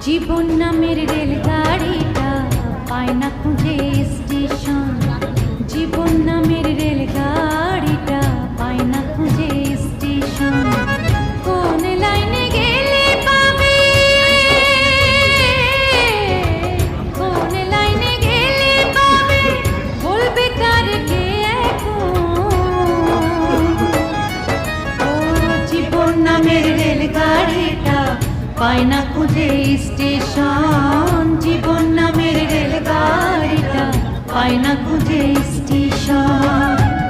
জীবন নামের রেলগাড়িটা পায় না খুঁজে স্টেশন। জীবন নামের রেলগাড়িটা পায় না খুঁজে স্টেশন। কোন লাইনে গেলে পাবে, কোন লাইনে গেলে পাবে, বলবে কার কে এখন। ও জীবন নামের রেলগাড়িটা পায় না খুঁজে স্টেশন। জীবন নামের রেলগাড়িটা পায় না খুঁজে স্টেশন।